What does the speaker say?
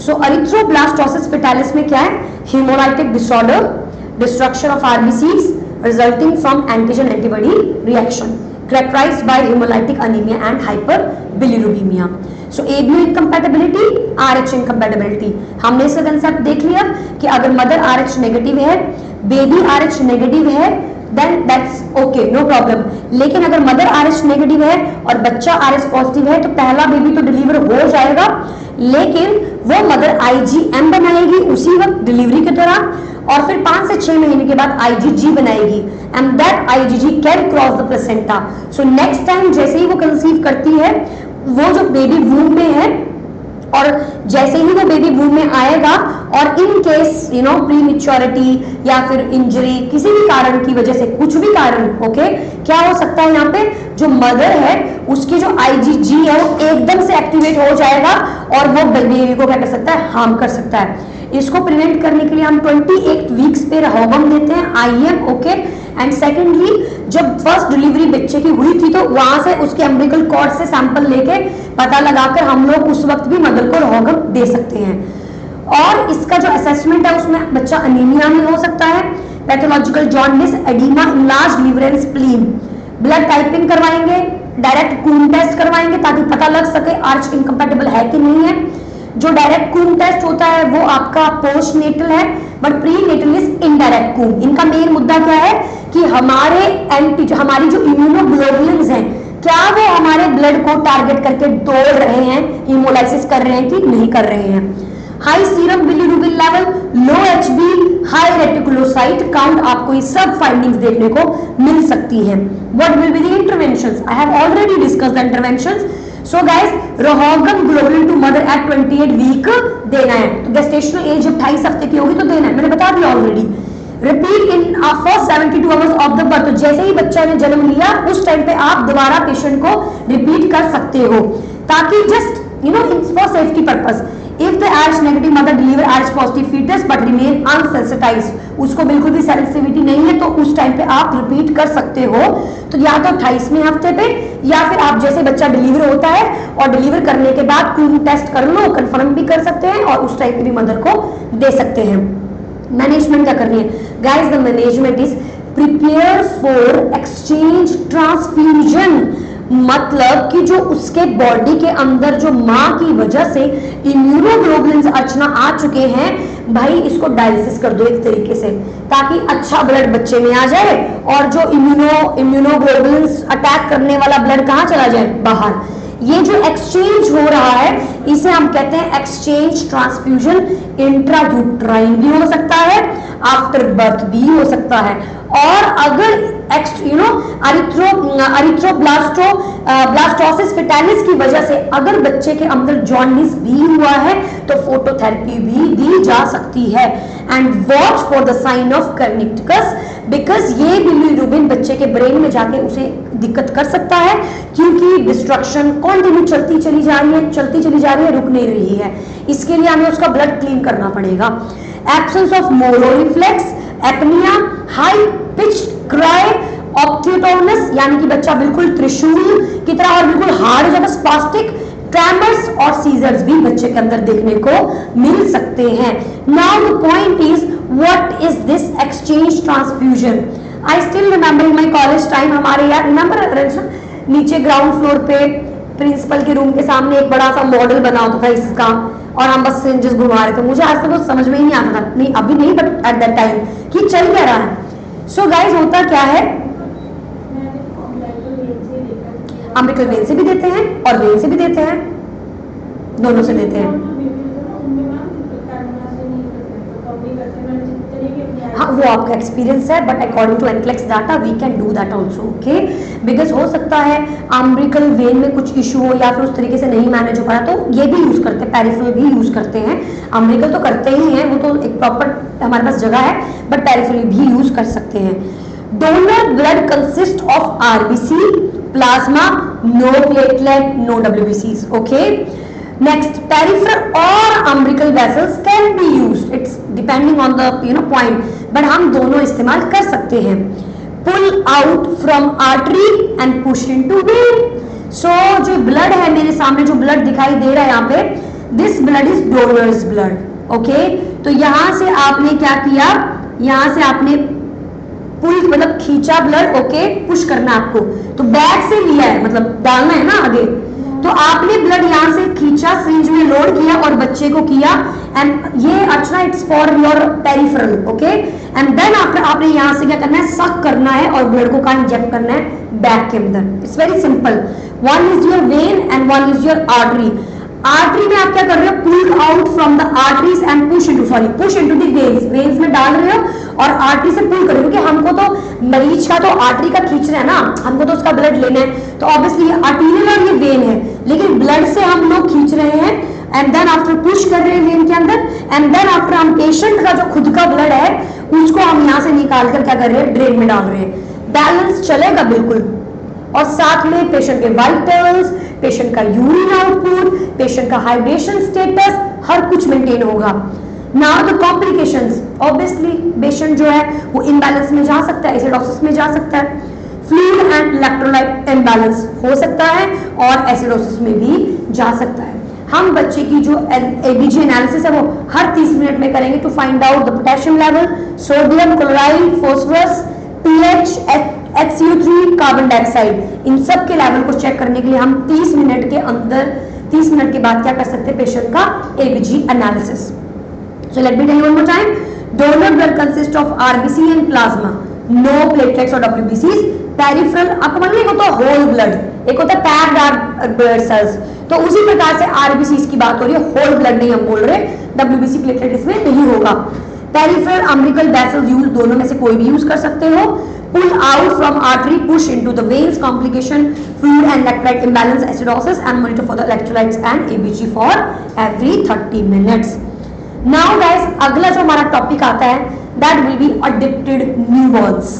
सो अरिथ्रोब्लास्टोसिस fetalis में क्या है, hemolytic disorder, destruction of RBCs resulting from antigen antibody reaction, characterized by hemolytic anemia and hyperbilirubinemia. So ABO incompatibility, RH incompatibility. हमने इसका concept देख लिया कि अगर मदर RH नेगेटिव है, बेबी RH नेगेटिव है, then that's okay, no problem. लेकिन अगर मदर RH नेगेटिव है और बच्चा RH पॉजिटिव है तो पहला बेबी तो डिलीवर हो जाएगा, लेकिन वो मदर IgM बनाएगी उसी वक्त डिलीवरी के दौरान, और फिर 5 से 6 महीने के बाद IgG बनाएगी, and that IgG can cross the placenta. So next time जैसे ही वो कंसीव करती है, वो जो बेबी वूम में है, और जैसे ही वो बेबी वूम में आएगा और इन केस प्रीमेच्योरिटी या फिर इंजरी किसी भी कारण की वजह से, कुछ भी कारण, ओके, क्या हो सकता है, यहाँ पे जो मदर है उसकी जो IgG है वो एकदम से एक्टिवेट हो जाएगा और वो बेबी को क्या कर सकता है, हार्म कर सकता है. इसको प्रिवेंट करने के लिए हम 28 वीक्स पे रहोगम देते हैं, IM, ओके. एंड सेकेंडली, जब फर्स्ट डिलीवरी बच्चे की हुई थी तो वहां से उसके अम्बिलिकल कॉर्ड से सैंपल लेके पता लगाकर हम लोग उस वक्त भी मदर को रहोगम दे सकते हैं. और इसका जो असेसमेंट है उसमें बच्चा अनीमिया में हो सकता है, pathological jaundice, oedema, enlarge liver and spleen. Blood typing करवाएंगे, डायरेक्ट कून टेस्ट करवाएंगे ताकि पता लग सके आर्च इनकम्पैटिबल है कि नहीं है. जो डायरेक्ट कून टेस्ट होता है वो आपका पोस्ट नेटल है, but prenatal is indirect Coombs. इनका मेन मुद्दा क्या है कि हमारी जो इम्यूनोग्लोबुलिन्स हैं, क्या वो हमारे ब्लड को टारगेट करके दौड़ रहे हैं, हीमोलाइसिस कर रहे हैं कि नहीं कर रहे हैं. High serum bilirubin level, low Hb, high reticulocyte count, आपको ये सब फाइंडिंग्स देखने को मिल सकती हैं. What will be the interventions? I have already discussed the interventions. So guys, Rhogam globulin to mother at 28 week देना है. तो गेस्टेशनल एज जब 28 हफ्ते की होगी तो देना है, मैंने बता दिया already. Repeat in first 72 hours of the birth. तो जैसे ही बच्चा ने जन्म लिया उस टाइम पे आप दोबारा पेशेंट को रिपीट कर सकते हो, ताकि just for safety purpose. If the RH negative mother deliver RH positive fetus but remain unsensitized, उसको बिल्कुल भी सेंसिटिविटी नहीं है, तो उस टाइम पे आप रिपीट कर सकते हो. तो या तो 28वें हफ्ते पे, या फिर आप जैसे बच्चा डिलीवर होता है और डिलीवर करने के बाद खून टेस्ट कर लो, कंफर्म भी कर सकते हैं और उस टाइम पे भी मदर को दे सकते हैं. मैनेजमेंट क्या करनी है guys? The management is prepare for exchange transfusion. मतलब कि जो उसके बॉडी के अंदर जो माँ की वजह से इम्यूनोग्लोबुलिन्स अर्चना आ चुके हैं, भाई इसको डायलिसिस कर दो एक तरीके से, ताकि अच्छा ब्लड बच्चे में आ जाए और जो इम्यूनोग्लोबुलिन्स अटैक करने वाला ब्लड कहाँ चला जाए, बाहर. ये जो एक्सचेंज हो रहा है इसे हम कहते हैं एक्सचेंज ट्रांसफ्यूजन. इंट्रायूट्राइन भी हो सकता है, आफ्टर बर्थ भी हो सकता है. और अगर ब्लास्टोसिस फेटालिस की वजह से अगर बच्चे के अंदर जॉन्डिस भी हुआ है तो फोटोथेरेपी भी दी जा सकती है. And watch for the sign of kernicterus, because ये बिलिरुबिन बच्चे के ब्रेन में जाके उसे दिक्कत कर सकता है, क्योंकि डिस्ट्रक्शन कंटिन्यू चलती चली जा रही है, रुक नहीं रही है. इसके लिए हमें उसका ब्लड क्लीन करना पड़ेगा. Absence of Moro reflex, apnoea, high pitch cry, opisthotonus यानी कि बच्चा बिल्कुल त्रिशूल की तरह और बिल्कुल हार्ड हो जाता, स्पास्टिक, ट्रेमर्स और सीजर्स भी बच्चे के अंदर देखने को मिल सकते हैं. Now the point is, what is this exchange transfusion? I still remember in my college time, हमारे यार रिमेंबर नीचे ग्राउंड फ्लोर पे प्रिंसिपल के रूम के सामने एक बड़ा सा मॉडल बना होता था इसका, और हम बस सिरिंजेस घुमा रहे थे. मुझे आज तक वो समझ में ही नहीं आता था, नहीं अभी नहीं, बट एट दैट टाइम कि चल क्या रहा है. सो गाइस, होता क्या है, अम्बिलिकल वेन से भी देते हैं और वेन से भी देते हैं, दोनों से देते हैं. हाँ, वो आपका एक्सपीरियंस है, but according to NCLEX data we can do that also, okay. Because हो सकता है अम्बिलिकल वेन में कुछ इशू हो या फिर उस तरीके से नहीं मैनेज हो पाया, तो ये भी यूज करते हैं, पेरिफेरल भी यूज करते हैं. अम्बिलिकल तो करते ही हैं, वो तो एक प्रॉपर हमारे पास जगह है, बट पेरिफेरल भी यूज कर सकते हैं. Donor blood consist of RBC, plasma, no platelet, no डब्ल्यूबीसीज, okay. Next, peripheral or umbilical vessels can be used. It's depending on the point. But हम दोनों इस्तेमाल कर सकते हैं. Pull out from artery and push into vein. So जो blood है मेरे सामने, जो blood दिखाई दे रहा है यहाँ पे, this blood is donors blood. Okay, तो यहां से आपने क्या किया, यहां से आपने पुल मतलब खींचा ब्लड। ओके, पुश करना आपको, तो बैक से लिया है मतलब डालना है ना आगे, तो आपने ब्लड यहां से खींचा, सिरिंज में लोड किया और बच्चे को किया। एंड ये Archana it's for your peripheral. Okay, and then after आपने यहां से क्या करना है, सक करना है और ब्लड को कहां इंजेक्ट करना है, बैक के अंदर। It's very simple. One is your vein and one is your artery. Artery में आप क्या कर रहे हो, pull out from the arteries and push into the veins. Veins में डाल रहे हो और आर्टरी से पुल कर रहे हो, क्योंकि हमको तो मरीज का तो आर्टरी का खींच रहे हैं ना, हमको तो उसका ब्लड लेना है, तो ऑब्वियसली ये आर्टीरियल और ये वेन है, लेकिन ब्लड से हम लोग खींच रहे हैं एंड देन आफ्टर पुश कर रहे हैं वेन के अंदर। एंड देन आफ्टर हम पेशेंट का जो खुद का ब्लड है उसको हम यहाँ से निकाल कर क्या कर रहे हैं, ड्रेन में डाल रहे हैं। बैलेंस चलेगा बिल्कुल, और साथ में पेशेंट के वाइटल्स, पेशेंट का यूरिन आउटपुट, पेशेंट का हाइड्रेशन स्टेटस, हर कुछ मेंटेन होगा। Now the complications, obviously patient जो है वो इम्बैलेंस में जा सकता है, एसिडोसिस में जा सकता है, फ्लूइड एंड इलेक्ट्रोलाइट इम्बैलेंस हो सकता है और एसिडोसिस में भी जा सकता है। हम बच्चे की जो एबीजी एनालिसिस है वो हर 30 मिनट में करेंगे to find out the potassium level, sodium, chloride, phosphorus, pH, HCO3, carbon dioxide, इन सब के लेवल को चेक करने के लिए हम 30 मिनट के अंदर, 30 मिनट के बाद क्या कर सकते हैं, पेशेंट का ABG analysis. So let me tell you one more time, donor blood consist of RBC and plasma, no platelets और डब्ल्यूबीसीज। पेरिफेरल आपको मालूम है, एक होता है होल ब्लड, एक होता है पैक्ड ब्लड सेल्स, तो उसी प्रकार से आरबीसी की बात हो रही है, होल ब्लड नहीं हम बोल रहे, डब्ल्यूबीसी प्लेटलेट इसमें नहीं होगा। पेरिफेरल अम्बिलिकल वेसल्स यूज, दोनों में से कोई भी यूज कर सकते हो। Pull out from artery, push into the veins, complication, fluid and electrolyte imbalance, acidosis and monitor for the electrolytes and ABG for every 30 minutes. Now guys, अगला जो हमारा टॉपिक आता है that will be addicted newborn's.